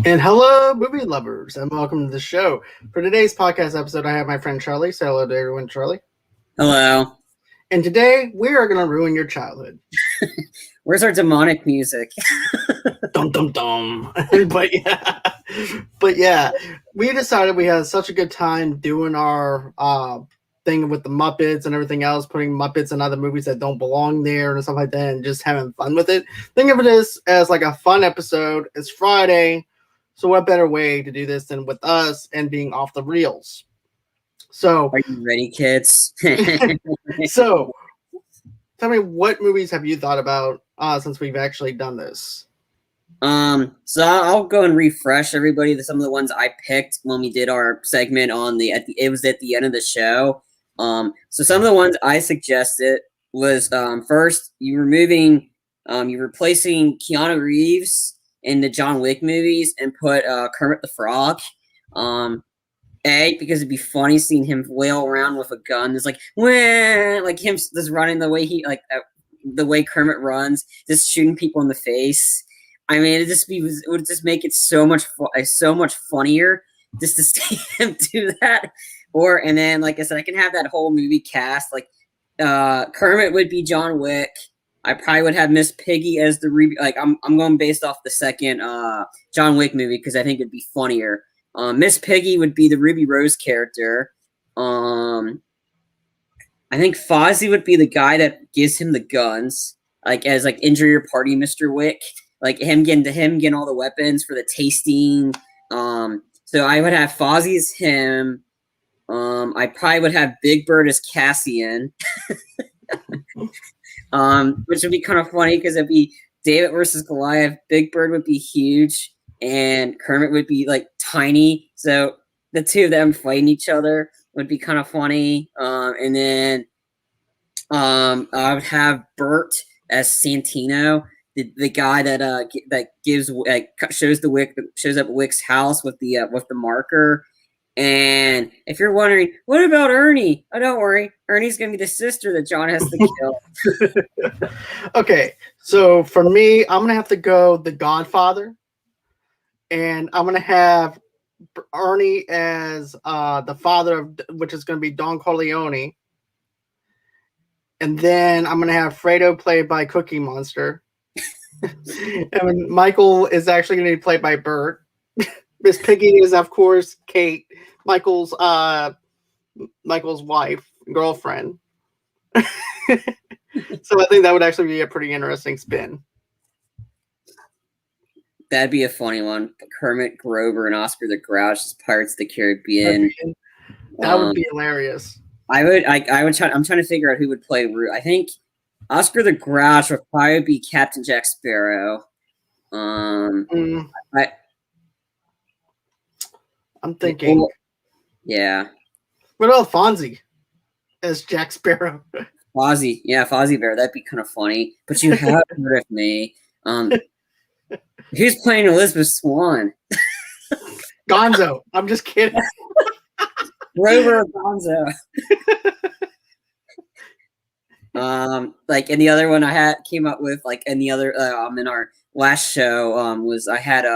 And hello, movie lovers, and welcome to the show. For today's podcast episode, I have my friend Charlie. Say hello to everyone, Charlie. Hello. And today, we are going to ruin your childhood. Where's our demonic music? Dum dum dum. but yeah, we decided we had such a good time doing our thing with the Muppets and everything else, putting Muppets in other movies that don't belong there and stuff like that, and just having fun with it. Think of it as like a fun episode. It's Friday. So what better way to do this than with us and being off the reels? So are you ready, kids? So tell me, what movies have you thought about since we've actually done this? So I'll go and refresh everybody some of the ones I picked when we did our segment on it was at the end of the show. So some of the ones I suggested was first you're replacing Keanu Reeves in the John Wick movies and put Kermit the Frog. Because it'd be funny seeing him flail around with a gun. It's like, wah! Like him just running the way the way Kermit runs, just shooting people in the face. I mean, it would just make it so much funnier just to see him do that. And then, like I said, I can have that whole movie cast. Like Kermit would be John Wick. I probably would have Miss Piggy as the Ruby. Like I'm going based off the second John Wick movie because I think it'd be funnier. Miss Piggy would be the Ruby Rose character. I think Fozzie would be the guy that gives him the guns, like as like injure your party, Mr. Wick. Like him getting all the weapons for the tasting. So I would have Fozzie as him. I probably would have Big Bird as Cassian. Which would be kind of funny because it'd be David versus Goliath. Big Bird would be huge, and Kermit would be like tiny. So the two of them fighting each other would be kind of funny. And then I would have Bert as Santino, the guy that shows up at Wick's house with the marker. And if you're wondering, what about Ernie? Oh, don't worry. Ernie's going to be the sister that John has to kill. Okay, so for me, I'm going to have to go The Godfather. And I'm going to have Ernie as the father, which is going to be Don Corleone. And then I'm going to have Fredo played by Cookie Monster. And Michael is actually going to be played by Bert. Miss Piggy is, of course, Kate, Michael's wife, girlfriend. So I think that would actually be a pretty interesting spin. That'd be a funny one. Kermit, Grover, and Oscar the Grouch as Pirates of the Caribbean. That would be hilarious. I'm trying to figure out who would play Root. I think Oscar the Grouch would probably be Captain Jack Sparrow. I'm thinking. Yeah. What about Fonzie as Jack Sparrow? Fozzie Bear. That'd be kind of funny. But you have heard of me. Who's playing Elizabeth Swann? Gonzo. I'm just kidding. Grover Gonzo. And the other one I came up with, in our last show, was I had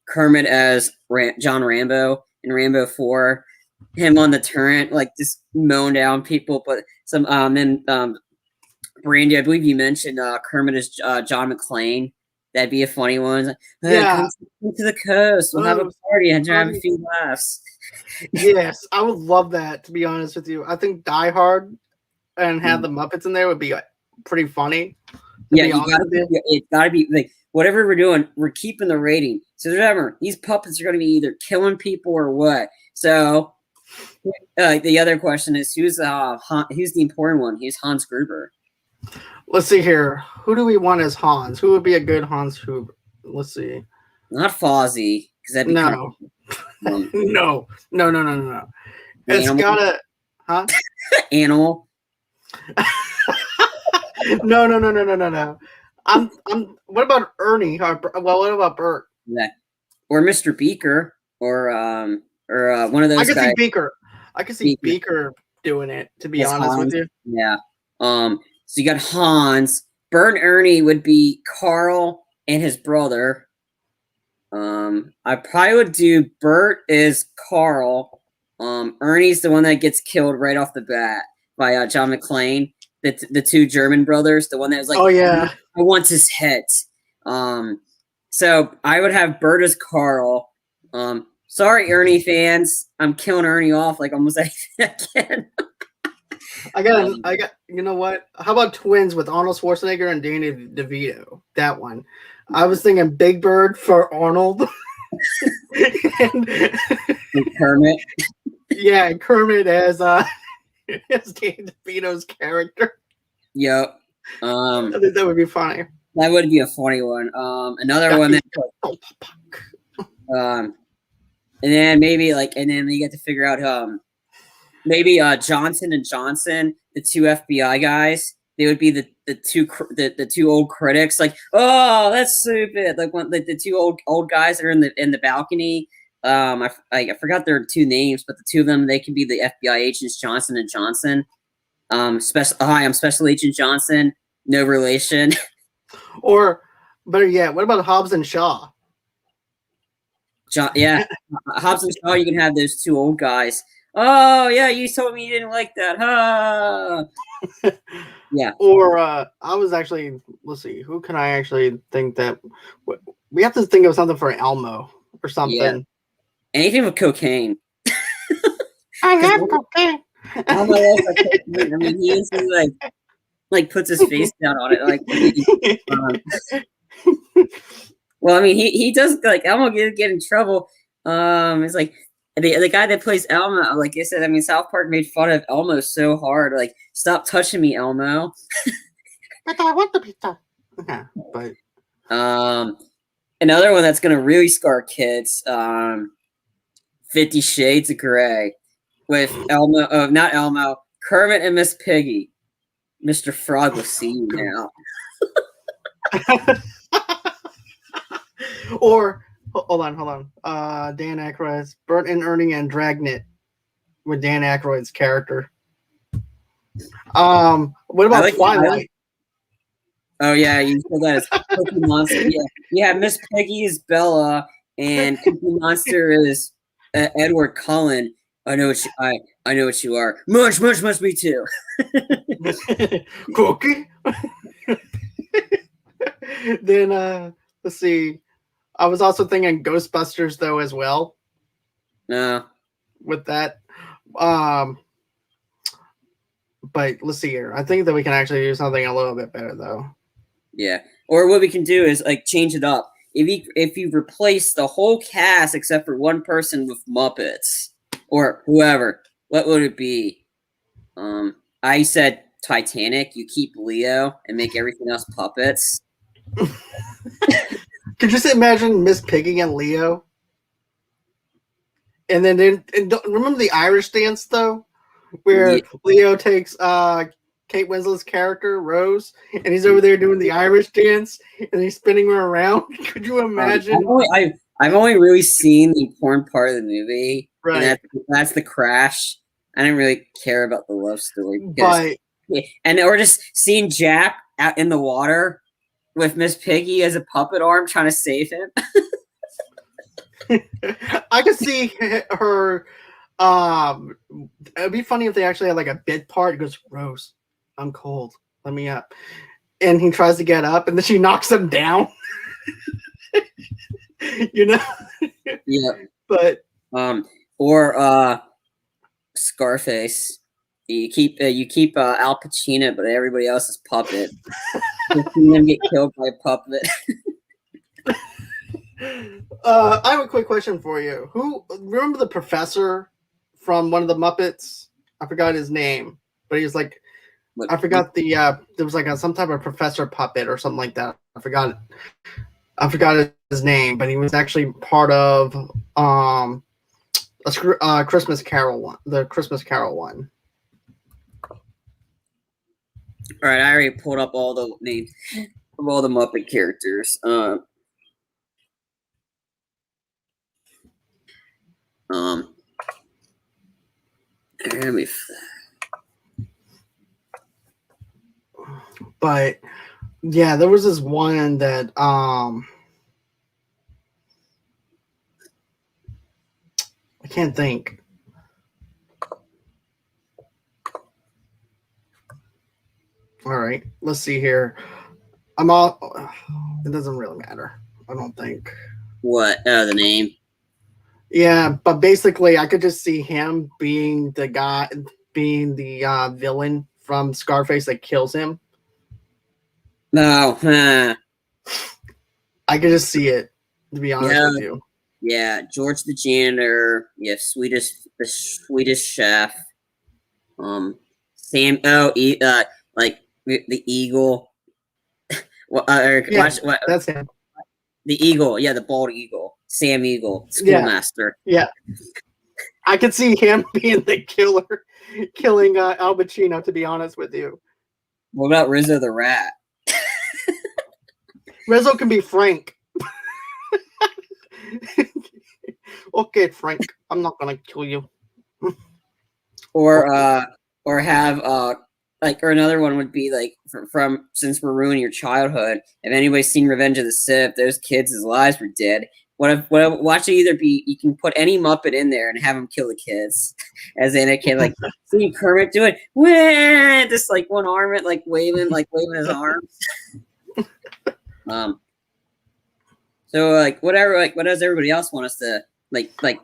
Kermit as John Rambo in Rambo 4, him on the turret, just mowing down people. But Brandy, I believe you mentioned Kermit as John McClane. That'd be a funny one. Come to the coast. We'll have a party and have a few laughs. Yes, I would love that, to be honest with you. I think Die Hard and have the Muppets in there would be pretty funny. It's got to be like whatever we're doing, we're keeping the rating. So remember, these puppets are going to be either killing people or what. So the other question is, who's the important one? Who's Hans Gruber? Let's see here. Who do we want as Hans? Who would be a good Hans Gruber? Let's see. Not Fozzie, because that'd be no. It's gotta, huh? Animal. No. What about Ernie? What about Bert? Yeah, or Mr. Beaker, or one of those. I could see Beaker. I could see Beaker doing it. To be honest Hans. with you. Yeah. So you got Hans. Bert and Ernie would be Carl and his brother. I probably would do Bert is Carl. Ernie's the one that gets killed right off the bat by John McClane. The two German brothers, the one that was like, oh yeah, I want his head. So I would have Bert as Carl. Sorry, Ernie fans, I'm killing Ernie off like almost again. I got. You know what? How about twins with Arnold Schwarzenegger and Danny DeVito? That one. I was thinking Big Bird for Arnold. and Kermit. Yeah, Kermit as Danny DeVito's character. Yep. I think that would be funny. That would be a funny one. Another one that, and then maybe and then you get to figure out maybe Johnson and Johnson, the two FBI guys. They would be the two old critics, like, oh, that's stupid. Like the two old guys that are in the balcony. I forgot their two names, but the two of them, they can be the FBI agents, Johnson and Johnson. Hi, I'm Special Agent Johnson. No relation. Or better yet, what about Hobbs and Shaw? Yeah, Hobbs and Shaw. You can have those two old guys. Oh yeah, you told me you didn't like that, huh? Yeah. Or I was actually, let's see, who can I actually think that we have to think of something for Elmo or something. Yeah. Anything with cocaine. I love cocaine. I mean, he instantly like puts his face down on it. Well, I mean, he does Elmo get in trouble. It's like the guy that plays Elmo, like I said, I mean, South Park made fun of Elmo so hard, like, stop touching me, Elmo. But I want the pizza. Yeah, but another one that's gonna really scar kids, 50 Shades of Grey, with Elmo, not Elmo, Kermit and Miss Piggy. Mr. Frog will see you now. Or hold on. Dan Aykroyd's Bert and Ernie and Dragnet with Dan Aykroyd's character. What about Twilight? Oh yeah, you said that as Cookie Monster. Yeah. Miss Piggy is Bella, and Cookie Monster is Edward Cullen. I know what you are. Mush, me too. Cookie. Then let's see. I was also thinking Ghostbusters though as well. No. With that. But let's see here. I think that we can actually do something a little bit better though. Yeah. Or what we can do is change it up. If you replace the whole cast except for one person with Muppets or whoever, what would it be? I said Titanic. You keep Leo and make everything else puppets. Could you just imagine Miss Piggy and Leo? And then remember the Irish dance though, where Leo takes Kate Winslet's character Rose, and he's over there doing the Irish dance, and he's spinning her around. Could you imagine? I've only really seen the important part of the movie, right? And that's the crash. I didn't really care about the love story, or just seeing Jack out in the water with Miss Piggy as a puppet arm trying to save him. I could see her. It'd be funny if they actually had like a bit part. It goes, Rose, I'm cold. Let me up. And he tries to get up, and then she knocks him down. You know? Yeah. But or Scarface. You keep Al Pacino, but everybody else is puppet. Seeing them get killed by a puppet. I have a quick question for you. Who remember the professor from one of the Muppets? I forgot his name, but he was like, I forgot there was like some type of professor puppet or something like that. I forgot his name, but he was actually part of a Christmas Carol one, the Christmas Carol one. All right, I already pulled up all the names of all the Muppet characters. But yeah, there was this one that I can't think. All right, let's see here. I'm all. It doesn't really matter. I don't think. What? Oh, the name. Yeah, but basically, I could just see him being the guy, being the villain from Scarface that kills him. No. I could just see it. To be honest Yeah. with you. Yeah, George the janitor. Yeah, the Swedish chef. Sam. Oh, like the eagle. Yeah, that's him. The eagle. Yeah, the bald eagle. Sam Eagle, Yeah. schoolmaster. Yeah, I could see him being the killer, killing Al Pacino. To be honest with you, What about Rizzo the rat? Rizzo can be Frank. Okay, Frank, I'm not gonna kill you. Or have or another one would be like from since we're ruining your childhood. If anybody's seen Revenge of the Sith, those kids' lives were dead. Watch it either be you can put any Muppet in there and have them kill the kids, as in a kid like see Kermit do it, wah! Just like one arm it like waving his arms. So like whatever like what does everybody else want us to like I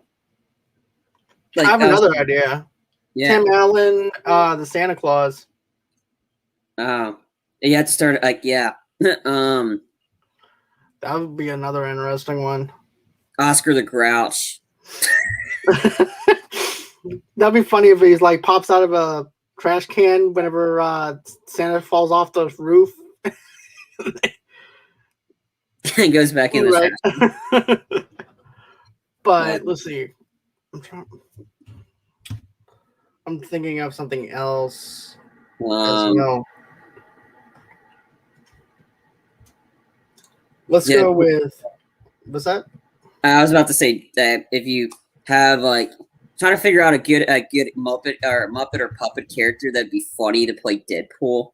have another idea. Yeah. Tim Allen, the Santa Claus. Oh, you have to start like yeah. That would be another interesting one. Oscar the Grouch. That'd be funny if he's like pops out of a trash can whenever Santa falls off the roof. And goes back in the right. But let's see. I'm thinking of something else. As well. Let's go with. What's that? I was about to say that if you have like trying to figure out a good Muppet or puppet character that'd be funny to play Deadpool.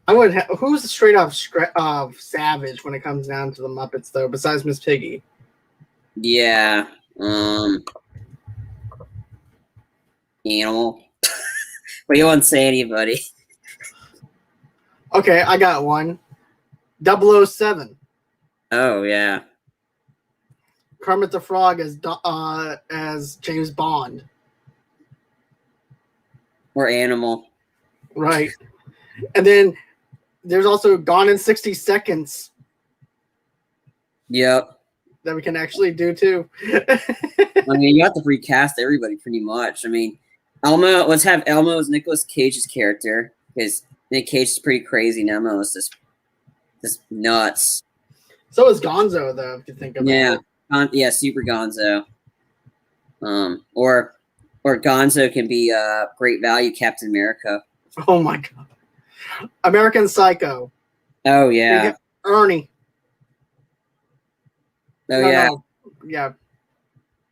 I would. Who's straight up savage when it comes down to the Muppets though? Besides Miss Piggy. Yeah. Animal. But you won't say anybody. Okay, I got one. 007. Oh yeah. Kermit the Frog as James Bond. Or Animal. Right. And then there's also Gone in 60 Seconds. Yep. That we can actually do too. I mean, you have to recast everybody pretty much. I mean, Elmo. Let's have Elmo as Nicolas Cage's character because Nick Cage is pretty crazy. And Elmo is just nuts. So is Gonzo though, if you think about it. Yeah, Super Gonzo. Or Gonzo can be Great Value Captain America. Oh my god. American Psycho. Oh yeah. Ernie. Oh yeah. Yeah.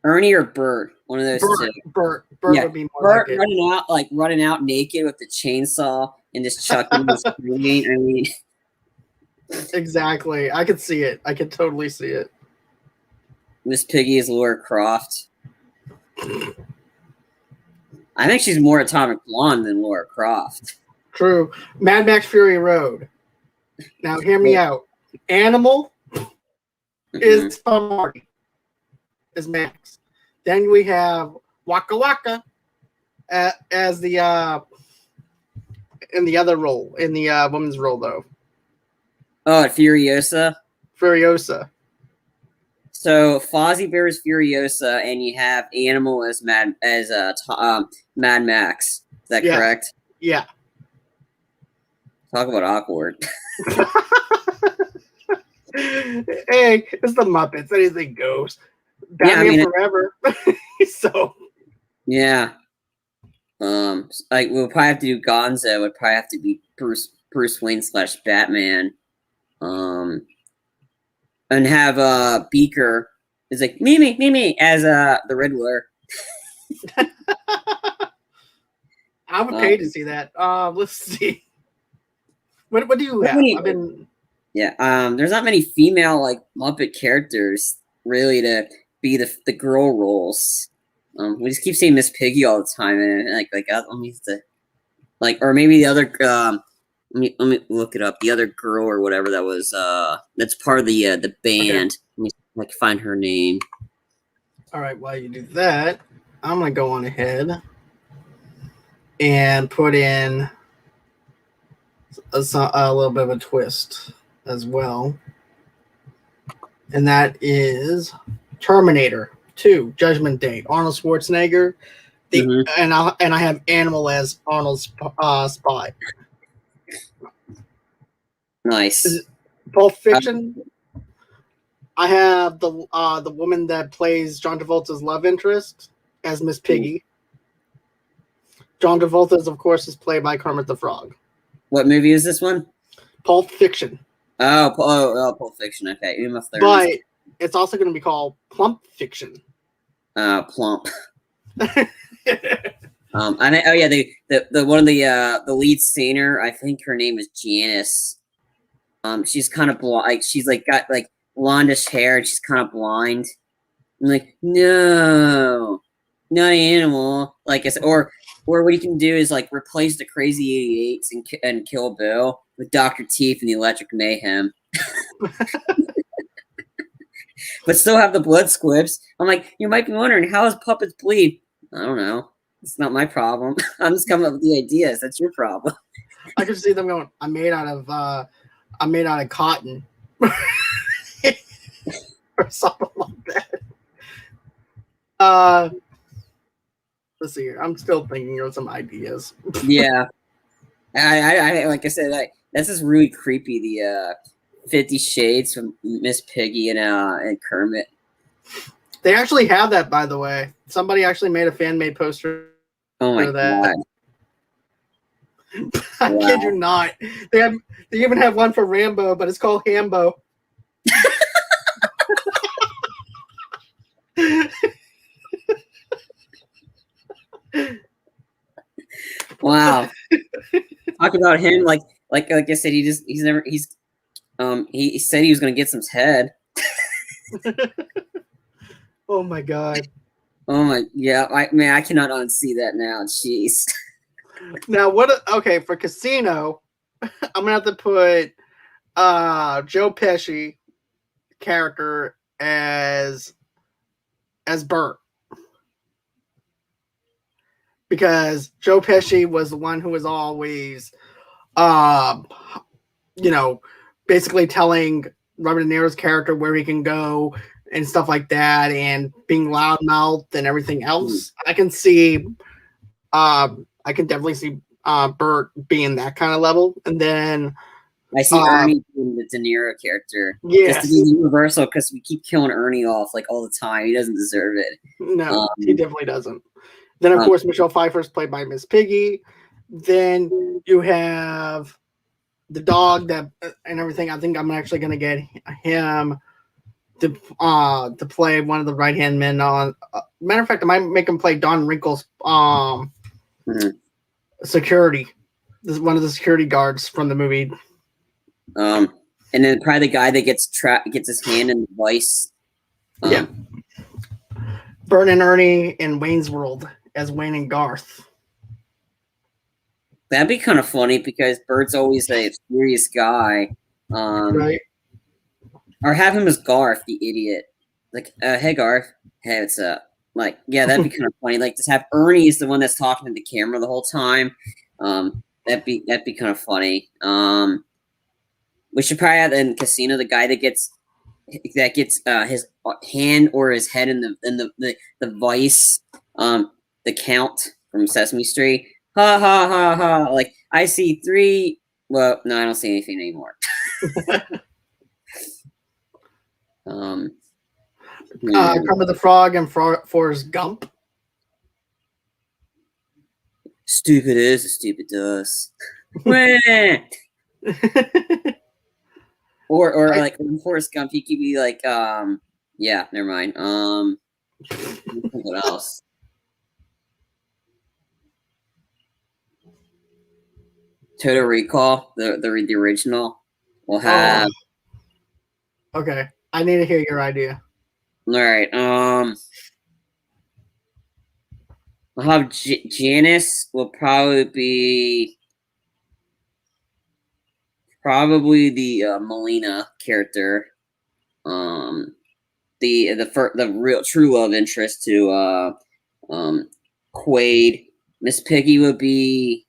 Ernie or Bert, one of those two. Bert would be more Bert like running out naked with the chainsaw and just chucking the screen. I mean, exactly. I could see it. I could totally see it. Miss Piggy is Laura Croft. I think she's more Atomic Blonde than Laura Croft. True. Mad Max Fury Road. Now, hear me out. Animal is Tom Hardy. Is Max. Then we have Waka Waka as the in the other role, in the woman's role though. Oh, Furiosa. Furiosa. So Fozzie Bear is Furiosa, and you have Animal as Mad Max. Is that correct? Yeah. Talk about awkward. Hey, it's the Muppets. Anything goes. Batman forever. So. Yeah. Like we'll probably have to do Gonzo. Would probably have to be Bruce Wayne / Batman. And have Beaker is like me as the Riddler. I would pay to see that. Let's see. What do you have? There's not many female like Muppet characters really to be the girl roles. We just keep saying Miss Piggy all the time, and let me or maybe the other. Let me look it up. The other girl or whatever that was. That's part of the band. Okay. Let me find her name. All right. While you do that, I'm gonna go on ahead and put in a little bit of a twist as well, and that is Terminator 2: Judgment Day. Arnold Schwarzenegger. And I have Animal as Arnold's spy. Nice. Pulp Fiction. I have the woman that plays John Travolta's love interest as Miss Piggy. John Travolta, of course, is played by Kermit the Frog. What movie is this one? Pulp Fiction. Pulp Fiction. Okay, but it's also going to be called Plump Fiction. Plump. The one of the lead singer, I think her name is Janice. She's kind of blind. She's got blondish hair, and she's kind of blind. I'm like, no, not Animal. Like I said, or what you can do is replace the Crazy 88s and Kill Bill with Dr. Teeth and the Electric Mayhem. But still have the blood squibs. I'm like, you might be wondering, how does puppets bleed? I don't know. It's not my problem. I'm just coming up with the ideas. That's your problem. I can see them going, I'm made out of cotton. Or something like that. Let's see here. I'm still thinking of some ideas. Yeah. I like I said, this is really creepy. The 50 Shades from Miss Piggy and Kermit. They actually have that, by the way. Somebody actually made a fan-made poster. Oh my god! I kid you not. They even have one for Rambo, but it's called Hambo. Wow! Talk about him like I said. He said he was going to get some head. Oh my god! Oh my, yeah, I cannot unsee that now. Jeez. Now okay, for Casino, I'm gonna have to put Joe Pesci character as Bert. Because Joe Pesci was the one who was always basically telling Robert De Niro's character where he can go and stuff like that, and being loudmouthed and everything else. I can definitely see Bert being that kind of level. And then I see Ernie being the De Niro character. Yes. Just to be universal, because we keep killing Ernie off all the time. He doesn't deserve it. No, he definitely doesn't. Then, of course, Michelle Pfeiffer's played by Miss Piggy. Then you have the dog and everything. I think I'm actually going to get him to play one of the right-hand men on. Matter of fact, I might make him play Don Wrinkle's security. This is one of the security guards from the movie. And then probably the guy that gets his hand in the vice. Yeah. Bert and Ernie in Wayne's World as Wayne and Garth. That'd be kind of funny because Bert's always a serious guy. Right. Or have him as Garth, the idiot. Hey Garth. Hey, what's up? Yeah, that'd be kind of funny. Just have Ernie is the one that's talking to the camera the whole time. That'd be kind of funny. We should probably have in Casino the guy that gets his hand or his head in the vice. The Count from Sesame Street. Ha ha ha ha! I see 3. Well, no, I don't see anything anymore. Kermit the Frog and Forrest Gump. Stupid is, stupid does. or in Forrest Gump, he could be yeah, never mind. What else? Total Recall, the original, will have. Okay, I need to hear your idea. All right. I'll have Janice will probably the Melina character. The real true love interest to Quaid. Miss Piggy would be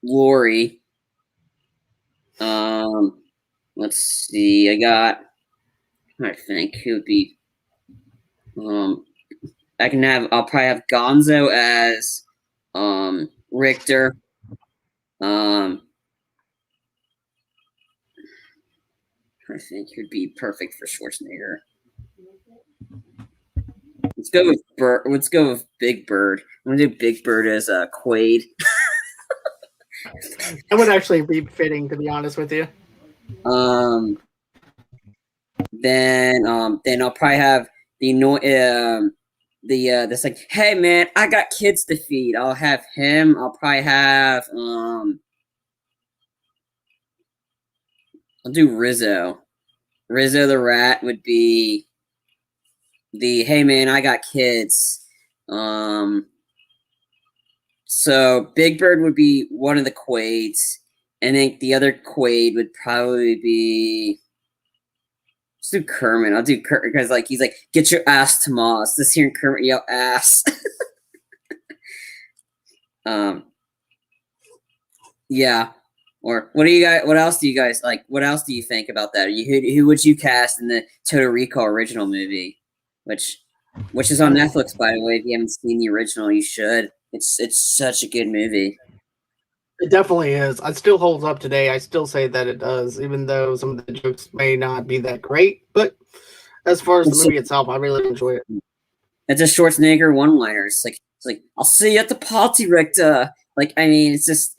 Lori. Let's see. I think who would be I'll probably have Gonzo as Richter. I think he'd be perfect for Schwarzenegger. Let's go with Let's go with Big Bird. I'm gonna do Big Bird as Quaid. That would actually be fitting, to be honest with you. Then I'll probably have this like, hey man, I got kids to feed. I'll have him. I'll probably have I'll do Rizzo. Rizzo the Rat would be the hey man, I got kids. So Big Bird would be one of the Quaids. I think the other Quaid would probably be. Let's do Kermit. I'll do Kermit because like he's like, get your ass to Moss. Just hearing Kermit yell ass. Yeah. Or what do you guys? What else do you guys like? What else do you think about that? Who would you cast in the Total Recall original movie, which is on Netflix, by the way? If you haven't seen the original, you should. It's such a good movie. It definitely is. It still holds up today. I still say that it does, even though some of the jokes may not be that great. But as far as the movie itself, I really enjoy it. It's a Schwarzenegger one-liner. It's like I'll see you at the party, Richter. Like, I mean, it's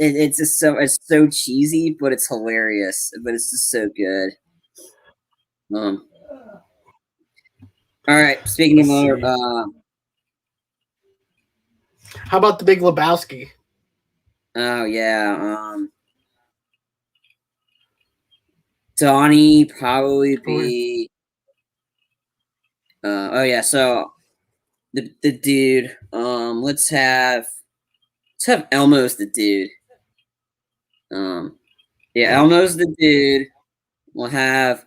so cheesy, but it's hilarious. But it's just so good. All right. Speaking of more, how about the Big Lebowski? Oh yeah. Donnie probably be. Oh yeah. So the dude. Let's have Elmo's the dude. Yeah, Elmo's the dude. We'll have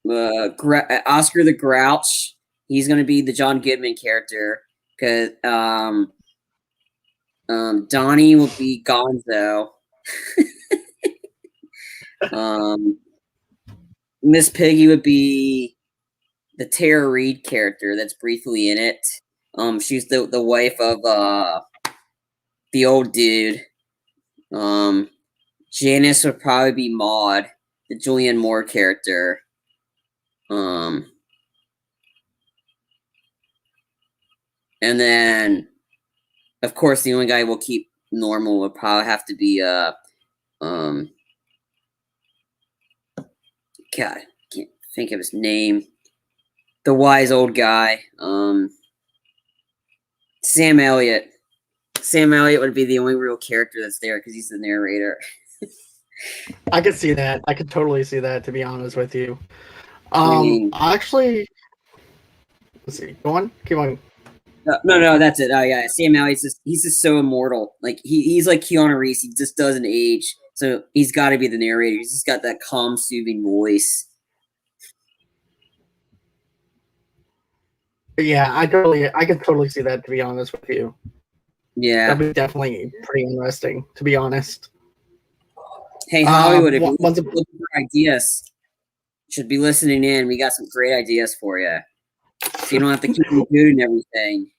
Oscar the Grouch. He's gonna be the John Goodman character because Donnie will be Gonzo. Miss Piggy would be the Tara Reid character that's briefly in it. She's the wife of the old dude. Janice would probably be Maud, the Julianne Moore character. And then, of course, the only guy we'll keep normal would probably have to be God, I can't think of his name. The wise old guy. Sam Elliott. Sam Elliott would be the only real character that's there because he's the narrator. I could see that. I could totally see that, to be honest with you. Actually, let's see. Go on. Keep on. No, that's it. Oh yeah, Sam Elliott's he's just so immortal. Like he's like Keanu Reeves. He just doesn't age. So he's got to be the narrator. He's just got that calm, soothing voice. Yeah, I can totally see that, to be honest with you. Yeah, that'd be definitely pretty interesting, to be honest. Hey Hollywood, if you're looking for ideas, you should be listening in. We got some great ideas for you, so you don't have to keep doing everything.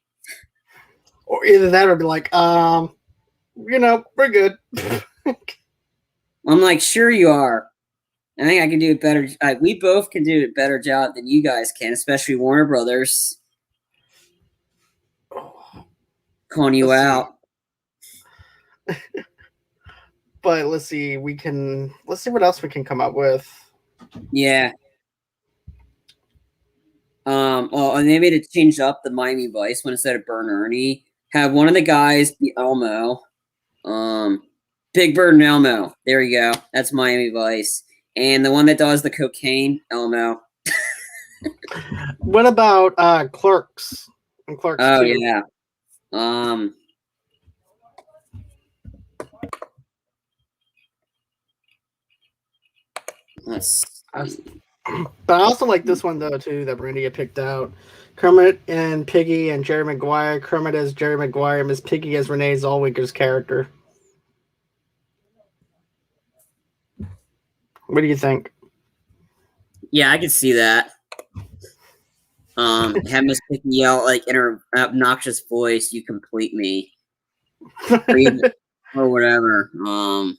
Or either that, or be like, we're good. I'm like, sure you are. I think I can do it better. We both can do a better job than you guys can, especially Warner Brothers. Calling you out. But let's see what else we can come up with. Yeah. Well, and maybe to change up the Miami Vice one instead of Burn Ernie, have one of the guys be Elmo. Big Bird and Elmo. There you go. That's Miami Vice. And the one that does the cocaine, Elmo. What about Clerks and Clerks Oh 2? yeah. Um. Let's see. But I also like this one though too that Brandy had picked out. Kermit and Piggy and Jerry Maguire. Kermit as Jerry Maguire, Miss Piggy as Renee Zellweger's character. What do you think? Yeah, I can see that. Have Miss Piggy yell like in her obnoxious voice, "You complete me," or whatever. I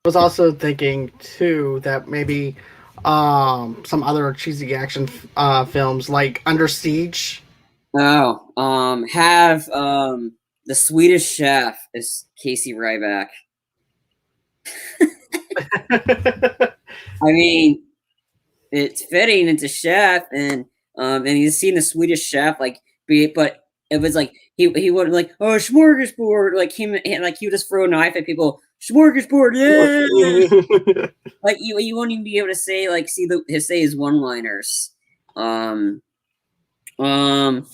was also thinking too that maybe some other cheesy action films like Under Siege. Have the Swedish Chef is Casey Ryback. I mean, it's fitting. It's a chef, and he's seen the Swedish Chef but it was like he wouldn't like smorgasbord like him like he would just throw a knife at people smorgasbord like you won't even be able to say like say his one liners. Um, um.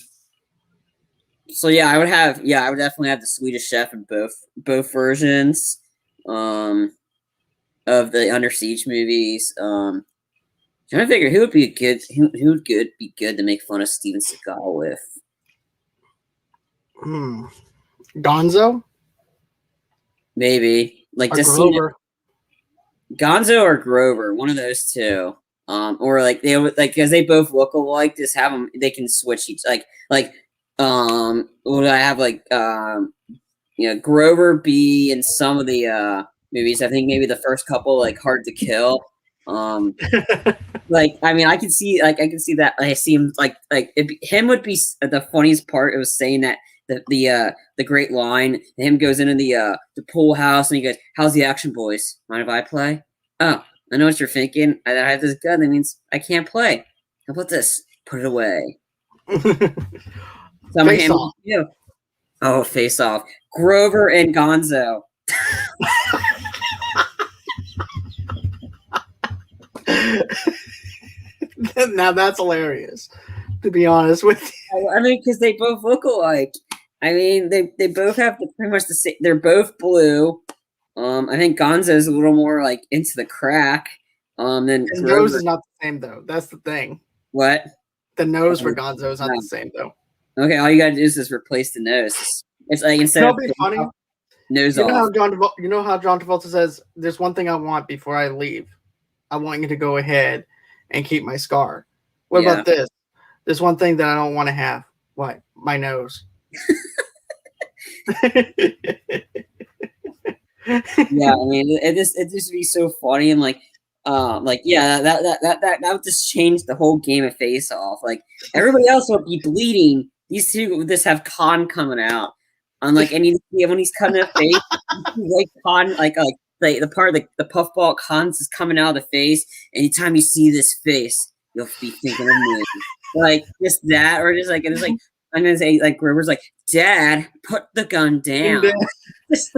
So yeah, I would definitely have the Swedish Chef in both versions. Of the Under Siege movies. Trying to figure who would be be good to make fun of Steven Seagal with. Gonzo? Maybe like or just Grover? Gonzo or Grover, one of those two. Or like they would like because they both look alike. Just have them. They can switch each Would I have Grover be in some of the movies? I think maybe the first couple like Hard to Kill. I mean, I can see that. I see him him would be the funniest part. It was saying that the great line. Him goes into the pool house and he goes, "How's the action, boys? Mind if I play?" Oh, I know what you're thinking. I have this gun. That means I can't play. How about this? Put it away. Face Off. Oh, Face Off. Grover and Gonzo. Now that's hilarious, to be honest with you. I mean, because they both look alike. I mean, they both have pretty much the same. They're both blue. I think Gonzo's a little more like into the crack. Than his nose is not the same though. That's the thing. What? The nose for Gonzo is not the same though. Okay, all you gotta do is just replace the nose. It's like instead of funny. Nose you know off. How John Travolta says, "There's one thing I want before I leave. I want you to go ahead and keep my scar." What about this? There's one thing that I don't want to have. What? My nose. Yeah, I mean, it just be so funny and that would just change the whole game of Face Off. Like everybody else would be bleeding. These two would just have Con coming out. Unlike when he's cutting a face, like Con the part of the puffball Con's is coming out of the face. Anytime you see this face, you'll be thinking of me. Like just that, or just like it's like I'm gonna say like Grover's like, "Dad, put the gun down." just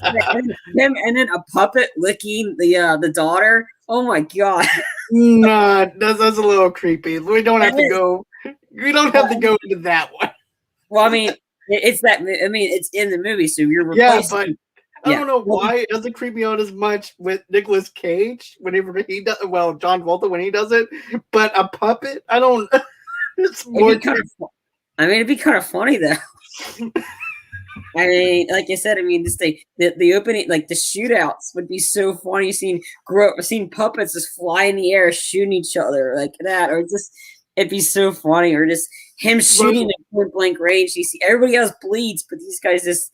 him and then a puppet licking the daughter. Oh my god! Nah, that's a little creepy. We don't have to go. We don't have to go into that one. Well, I mean, it's that. I mean, it's in the movie, so you're replacing. Yeah, but I don't know why it doesn't creep me out as much with Nicolas Cage whenever he does. Well, John Travolta when he does it, but a puppet, I don't. It's more. It'd be kind of funny though. I mean, like I said, I mean, the opening, like the shootouts would be so funny. Seeing puppets just fly in the air, shooting each other like that, or it'd be so funny, or just him shooting at point blank range. You see, everybody else bleeds, but these guys this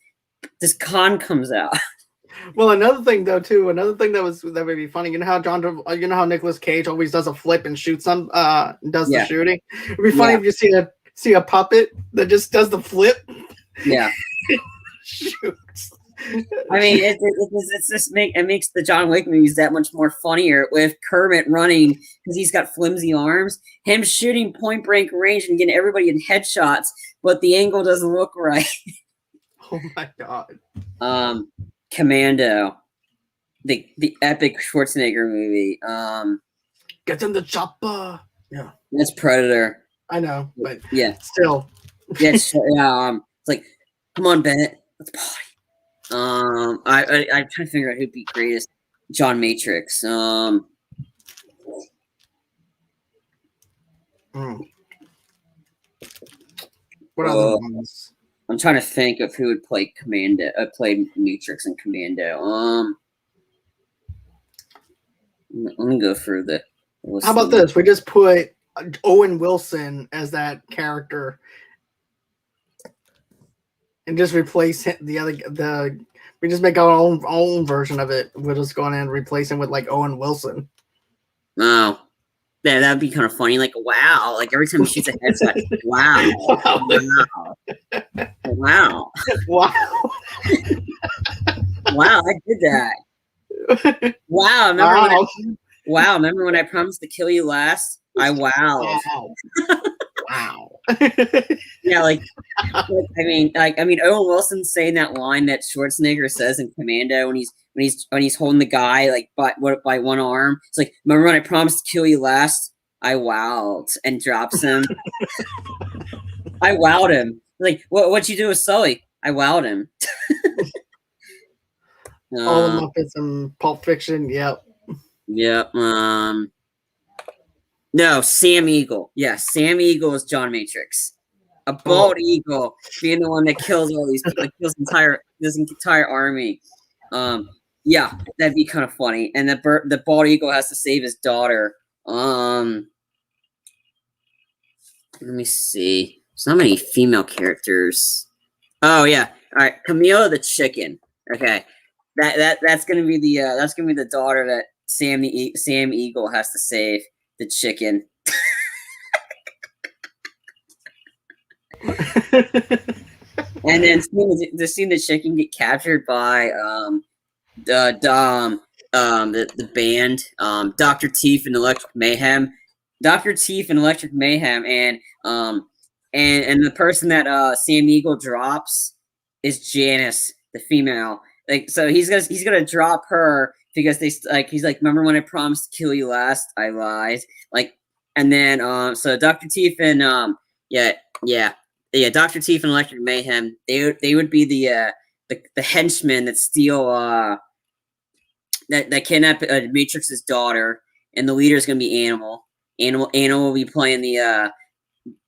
Con comes out. Well, another thing that would be funny. You know how Nicolas Cage always does a flip and shoots the shooting. It'd be funny if you see a puppet that just does the flip. Yeah. Shoots. I mean, it makes the John Wick movies that much more funnier with Kermit running because he's got flimsy arms, him shooting point blank range and getting everybody in headshots, but the angle doesn't look right. Oh my god. Commando. the epic Schwarzenegger movie. Get in the chopper. Yeah, That's Predator. I know, but Yeah, still. yeah, yeah. It's like, come on, Bennett, let's party. I'm trying to figure out who'd be greatest. John Matrix. What other ones? I'm trying to think of who would play Commando. Play Matrix and Commando. I'm gonna go through the. How about this? We just put Owen Wilson as that character, and just replace the. We just make our own version of it. We'll just go in and replace him with like Owen Wilson. Oh, yeah, that'd be kind of funny. Like, wow! Like every time he shoots a headshot, wow, wow, wow, wow! I did that. Wow! Remember when I promised to kill you last? I wowed. Wow. Yeah, like I mean, Owen Wilson saying that line that Schwarzenegger says in Commando when he's holding the guy like by one arm. It's like, remember when I promised to kill you last? I wowed, and drops him. I wowed him. Like, what'd you do with Sully? I wowed him. All the Muppets and Pulp Fiction. Yep. Yep. No, Sam Eagle. Yeah, Sam Eagle is John Matrix. A bald eagle being the one that kills all these people, kills this entire army. Yeah, that'd be kind of funny. And the bald eagle has to save his daughter. Let me see. There's not many female characters. Oh yeah. All right, Camila the chicken. Okay. That's gonna be the daughter that Sam Eagle has to save. The chicken. And then seeing the chicken get captured by the band, Dr. Teeth and Electric Mayhem. Dr. Teeth and Electric Mayhem, and the person that Sam Eagle drops is Janice, the female. Like, so he's gonna drop her because he's like, remember when I promised to kill you last? I lied. Like, and then so Dr. Teeth and Dr. Teeth and Electric Mayhem, they would be the henchmen that steal that kidnap Matrix's daughter, and the leader is gonna be Animal. Animal will be playing the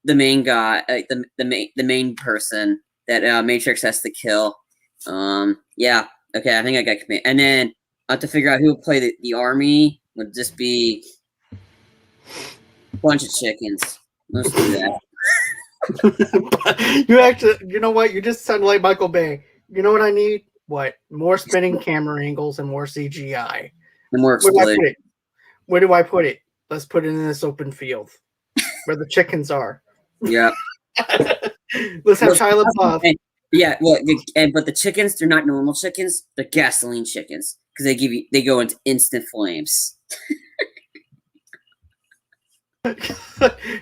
main guy, the main person that Matrix has to kill. Yeah, okay, I think I got command. And then I have to figure out who would play the army. Would just be a bunch of chickens. Let's do that. You know what? You just sound like Michael Bay. You know what I need? What? More spinning camera angles and more CGI. And more explosion. Where do I put it? Let's put it in this open field where the chickens are. Yeah. Let's have Shia LaBeouf. Yeah, well, but the chickens, they're not normal chickens. They're gasoline chickens because they go into instant flames.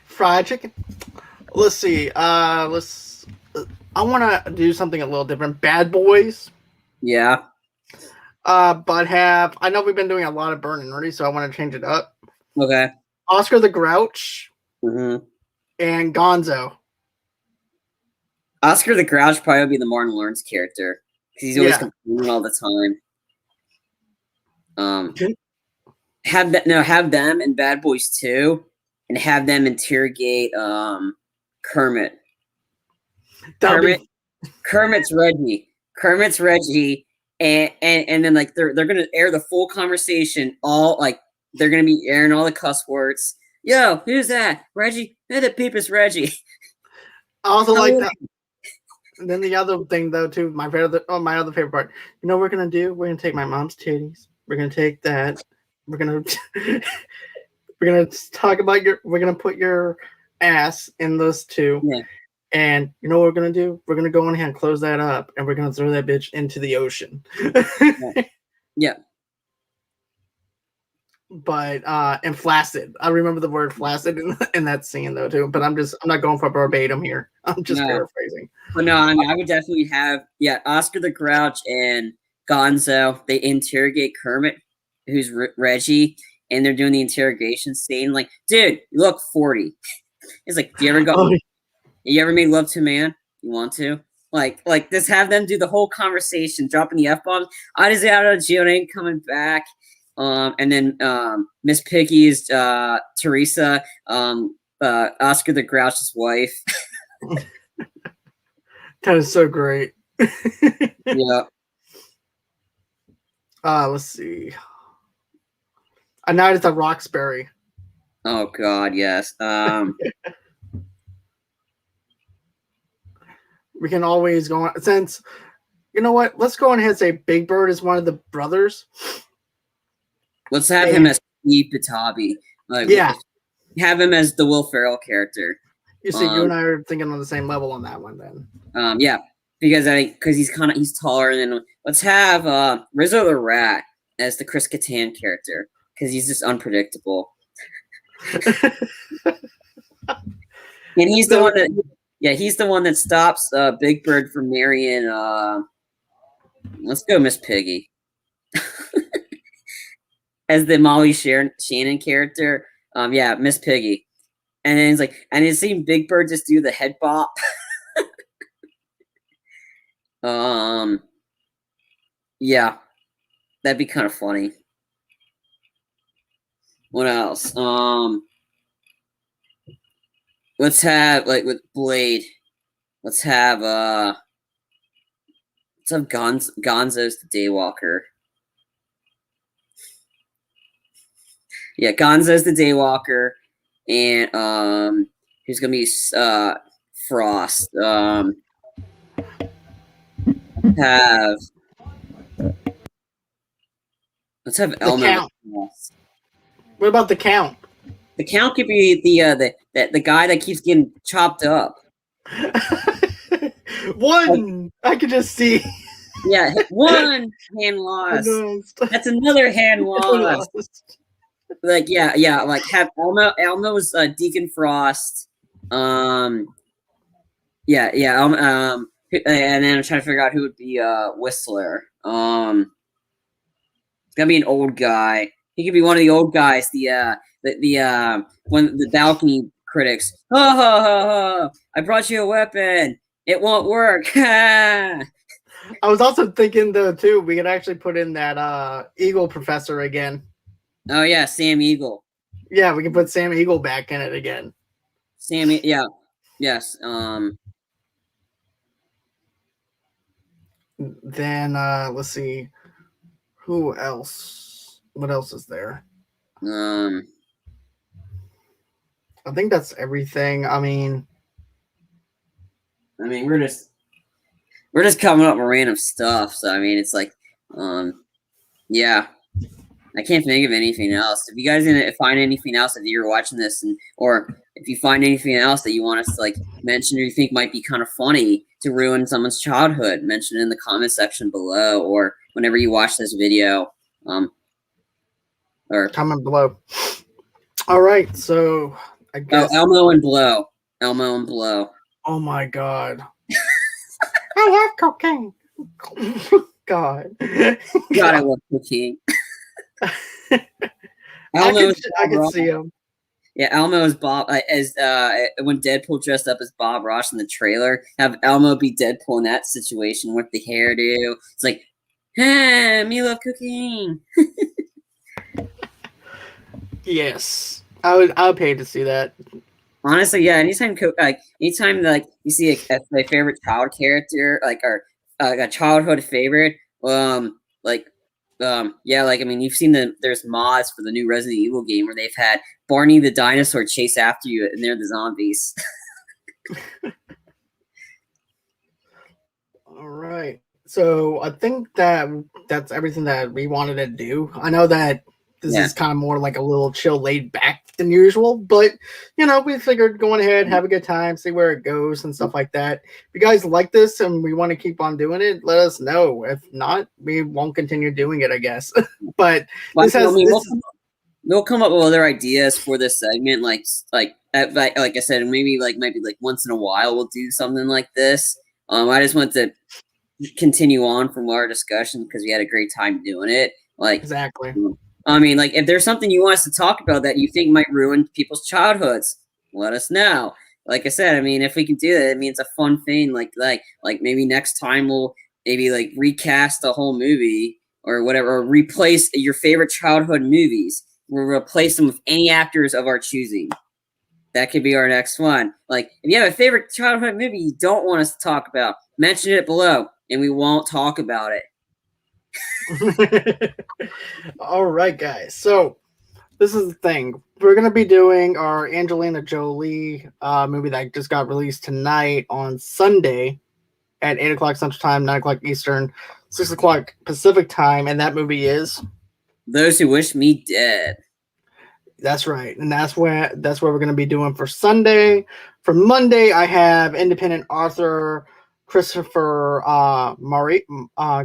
Fried chicken. Let's see. I want to do something a little different. Bad Boys. Yeah. But I know we've been doing a lot of Burn and Ready, so I want to change it up. Okay. Oscar the Grouch. Mm-hmm. And Gonzo. Oscar the Grouch probably would be the Martin Lawrence character because he's always complaining all the time. Have them in Bad Boys 2, and have them interrogate Kermit. Kermit's Reggie. Kermit's Reggie, and then like they're gonna air the full conversation. All like they're gonna be airing all the cuss words. Yo, who's that? Reggie? Hey, the peep is Reggie. I also like that. And then the other thing, though, too, my other favorite part. You know what we're gonna do? We're gonna take my mom's titties. We're gonna take that. We're gonna talk about we're gonna put your ass in those two. Yeah. And you know what we're gonna do? We're gonna go in here and close that up, and we're gonna throw that bitch into the ocean. Yeah. But and flaccid. I remember the word flaccid in that scene though too. But I'm not going for verbatim here. I'm just paraphrasing. But no, I mean, I would definitely have Oscar the Grouch and Gonzo, they interrogate Kermit, who's Reggie, and they're doing the interrogation scene. Like, dude, you look 40. It's like, do you ever made love to a man? You want to? Like, just have them do the whole conversation, dropping the F bombs. I just out of jail, ain't coming back. And then Miss Piggy's Teresa, Oscar the Grouch's wife. That is so great. Yeah. Let's see. A Night at the Roxbury. Oh God, yes. We can always go on, since you know what? Let's go on ahead and say Big Bird is one of the brothers. Let's have him as Steve Batabi. Like, yeah, have him as the Will Ferrell character. You see, you and I are thinking on the same level on that one, then. Yeah, because he's taller than. Let's have Rizzo the Rat as the Chris Kattan character because he's just unpredictable. And he's the one that. Yeah, he's the one that stops Big Bird from marrying. Let's go, Miss Piggy, as the Molly Shannon character. Yeah, Miss Piggy, and then it's like, and it's seen Big Bird just do the head bop. Yeah, that'd be kind of funny. What else? Let's have with Blade. Let's have Gonzo's the Daywalker. Yeah, Gonzo's the Daywalker, and who's gonna be Frost. Let's have Elmo. What about the Count? The Count could be the guy that keeps getting chopped up. I could just see. Yeah, one hand lost. That's another hand lost. Like like have Elmo's Deacon Frost. And then I'm trying to figure out who would be Whistler. It's gotta be an old guy. He could be one of the old guys. The when the balcony critics. Ha ha ha ha! I brought you a weapon. It won't work. I was also thinking though too. We could actually put in that Eagle Professor again. Oh yeah, Sam Eagle. Yeah, we can put Sam Eagle back in it again. Yeah, yes. Then let's see, who else? What else is there? I think that's everything. I mean, we're just coming up with random stuff. So I mean, it's like, yeah. I can't think of anything else. If you guys didn't find anything else that you're watching this, or if you find anything else that you want us to like mention or you think might be kind of funny to ruin someone's childhood, mention it in the comment section below, or whenever you watch this video, or comment below. All right, so I guess Elmo and Blow. Oh my God! I love cocaine. God, I love cocaine. I can see him. Yeah, Elmo is Bob as when Deadpool dressed up as Bob Ross in the trailer. Have Elmo be Deadpool in that situation with the hairdo. It's like, hey, me love cocaine. Yes, I would pay to see that. Honestly, yeah. Anytime you see a favorite child character, or a childhood favorite, you've seen there's mods for the new Resident Evil game where they've had Barney the dinosaur chase after you and they're the zombies. All right. So I think that's everything that we wanted to do. I know that this is kind of more like a little chill, laid back than usual, but we figured going ahead, have a good time, see where it goes and stuff like that. If you guys like this and we want to keep on doing it, let us know. If not, we won't continue doing it, I guess. But we'll come up with other ideas for this segment, like I said, maybe once in a while we'll do something like this. I just want to continue on from our discussion because we had a great time doing it. Like, Exactly. I mean, like if there's something you want us to talk about that you think might ruin people's childhoods, let us know. Like I said, I mean, if we can do that, I mean, it's a fun thing. Like maybe next time we'll maybe like recast the whole movie or whatever, or replace your favorite childhood movies. We'll replace them with any actors of our choosing. That could be our next one. Like, if you have a favorite childhood movie you don't want us to talk about, mention it below, and we won't talk about it. All right, guys. So this is the thing. We're gonna be doing our Angelina Jolie movie that just got released tonight on Sunday at 8 o'clock Central Time, 9 o'clock Eastern, 6 o'clock Pacific Time, and that movie is Those Who Wish Me Dead. That's right, and that's what we're gonna be doing for Sunday. For Monday, I have independent author Christopher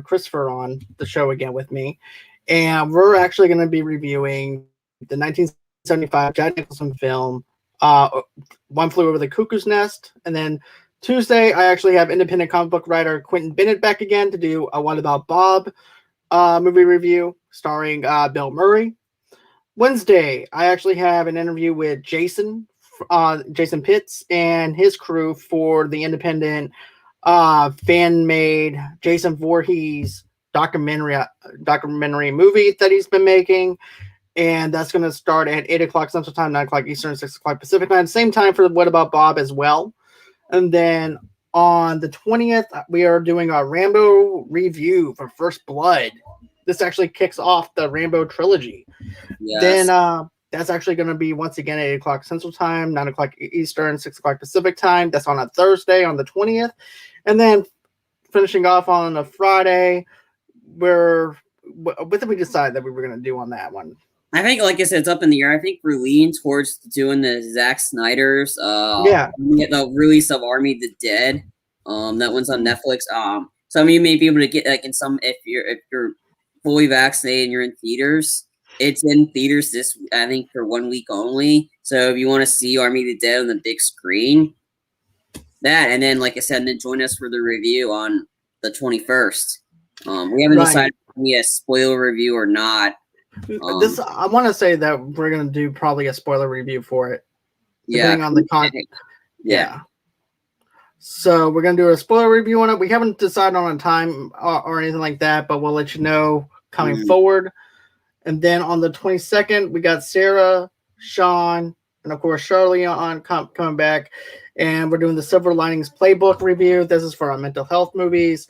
Christopher on the show again with me, and we're actually going to be reviewing the 1975 Jack Nicholson film One Flew Over the Cuckoo's Nest. And then Tuesday, I actually have independent comic book writer Quentin Bennett back again to do a What About Bob movie review starring Bill Murray. Wednesday, I actually have an interview with Jason Pitts and his crew for the independent fan-made Jason Voorhees documentary movie that he's been making, and that's going to start at 8 o'clock Central Time, 9 o'clock Eastern, 6 o'clock Pacific Time. Same time for What About Bob as well. And then on the 20th, we are doing our Rambo review for First Blood. This actually kicks off the Rambo trilogy. Yes. Then that's actually going to be once again at 8 o'clock Central Time, 9 o'clock Eastern, 6 o'clock Pacific Time. That's on a Thursday on the 20th. And then finishing off on a Friday, what did we decide that we were going to do on that one? I think, like I said, it's up in the air. I think we're leaning towards doing the Zack Snyder's the release of Army of the Dead. That one's on Netflix. Some of you may be able to get like in some if you're fully vaccinated and you're in theaters. It's in theaters this, I think, for 1 week only. So if you want to see Army of the Dead on the big screen, that, and then, like I said, then join us for the review on the 21st. We haven't decided if we a spoiler review or not. I want to say that we're going to do probably a spoiler review for it. Depending on the content. Yeah. So we're going to do a spoiler review on it. We haven't decided on a time or anything like that, but we'll let you know coming forward. And then on the 22nd, we got Sarah, Sean, and of course Charlie on coming back. And we're doing the Silver Linings Playbook review. This is for our mental health movies.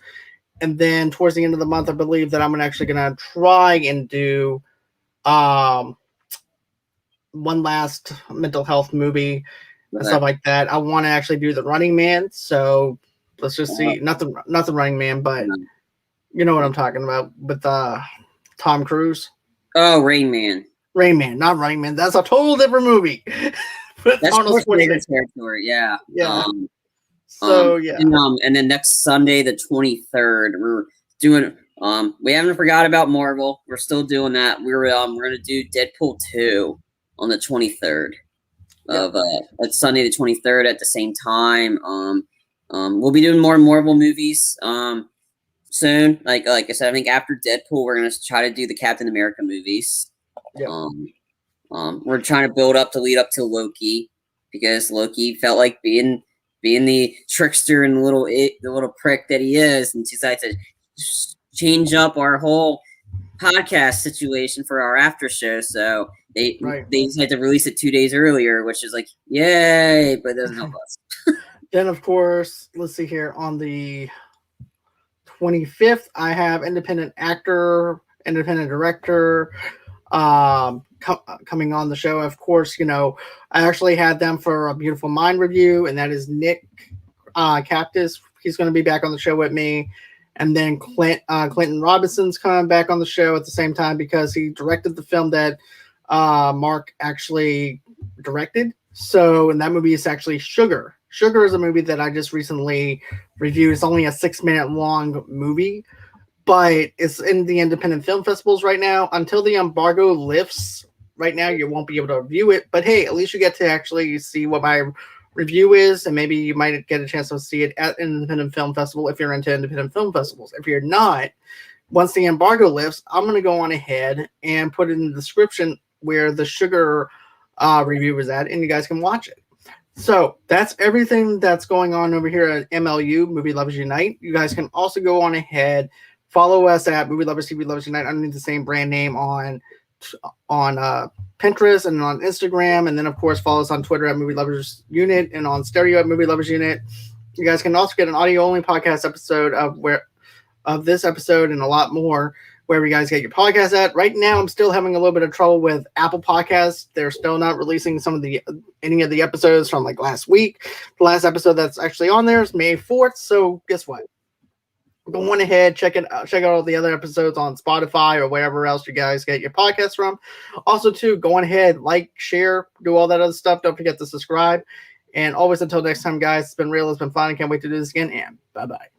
And then towards the end of the month, I believe that I'm actually going to try and do one last mental health movie and stuff like that. I want to actually do The Running Man. So let's just see. Not the Running Man, but you know what I'm talking about with Tom Cruise. Oh, Rain Man. Rain Man, not Running Man. That's a total different movie. That's Arnold Schwarzenegger territory. Yeah. Yeah. And then next Sunday, the 23rd, we're doing. We haven't forgot about Marvel. We're still doing that. We're gonna do Deadpool 2 on the 23rd of Sunday the 23rd at the same time. We'll be doing more Marvel movies soon. Like I said, I think after Deadpool, we're gonna try to do the Captain America movies. Yeah. We're trying to lead up to Loki because Loki felt like being the trickster and the little prick that he is, and decided to change up our whole podcast situation for our after show. So they decided to release it 2 days earlier, which is like yay, but it doesn't help us. Then of course, let's see here on the 25th, I have independent actor, independent director coming on the show. Of course, I actually had them for a Beautiful Mind review, and that is Nick Cactus. He's going to be back on the show with me. And then Clinton Robinson's coming back on the show at the same time because he directed the film that Mark actually directed. So, and that movie is actually Sugar. Sugar is a movie that I just recently reviewed. It's only a 6-minute long movie, but it's in the independent film festivals right now. Until the embargo lifts, right now you won't be able to view it. But hey, at least you get to actually see what my review is, and maybe you might get a chance to see it at an independent film festival if you're into independent film festivals. If you're not, once the embargo lifts, I'm going to go on ahead and put in the description where the Sugar review is at, and you guys can watch it. So that's everything that's going on over here at MLU, Movie Lovers Unite. You guys can also go on ahead, follow us at Movie Lovers TV Lovers Unite underneath the same brand name on Pinterest and on Instagram, and then of course follow us on Twitter at Movie Lovers Unit and on Stereo at Movie Lovers Unit. You guys can also get an audio only podcast episode of this episode and a lot more wherever you guys get your podcasts at. Right now, I'm still having a little bit of trouble with Apple Podcasts. They're still not releasing any of the episodes from like last week. The last episode that's actually on there is May 4th. So guess what? Go on ahead, check out all the other episodes on Spotify or wherever else you guys get your podcasts from. Also, too, go on ahead, like, share, do all that other stuff. Don't forget to subscribe. And always until next time, guys, it's been real. It's been fun. I can't wait to do this again. And bye-bye.